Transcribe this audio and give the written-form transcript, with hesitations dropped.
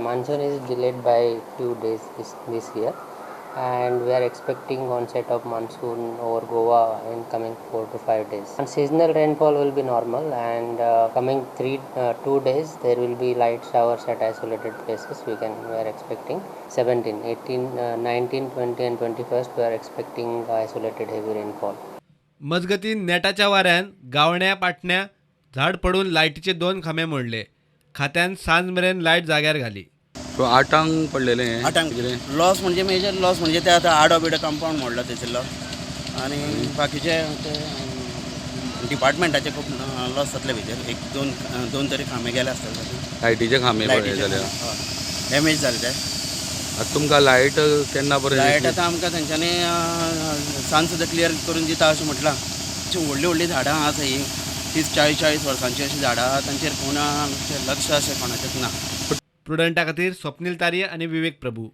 monsoon is delayed by few days this year, and we are expecting onset of monsoon over Goa in coming 4 to 5 days. And seasonal rainfall will be normal, and coming 2 days there will be light showers at isolated places. We are expecting 17, 18, 19, 20 and 21st. We are expecting isolated heavy rainfall. मजगतीं नेटाच्या वाऱ्यान गावण्या पाटण्या झाड पडून लायटीचे 2 खांबे मोडले. खात्यान सांज मेरेन लायट जाग्यार घाली. सो 8 पडलेले. 8 लॉस म्हणजे मेजर लॉस म्हणजे ते आता आडो बिडो कंपाऊंड मोडला तेचेलो आणि बाकीचे ते डिपार्टमेंटाचे खूप लॉस जातले भितर. एक दोन तरी खांबे गेले आसतात. लायटीचे खांबे जाले. डॅमेज जाले ते. आता तुमकां लायट केन्ना पर्यंत? लायट आतां आमकां तेंच्यांनी सांज सुद्दां क्लियर करून दिता अशें म्हटलां. व्हडलीं व्हडलीं झाडां आसा ही 30-40 वर्सांची अशीं झाडां आहा. तांचेर कोणाचें लक्ष अशें कोणाचेंच ना. प्रुडंटा खातीर स्वप्नील तारिये आनी विवेक प्रभू.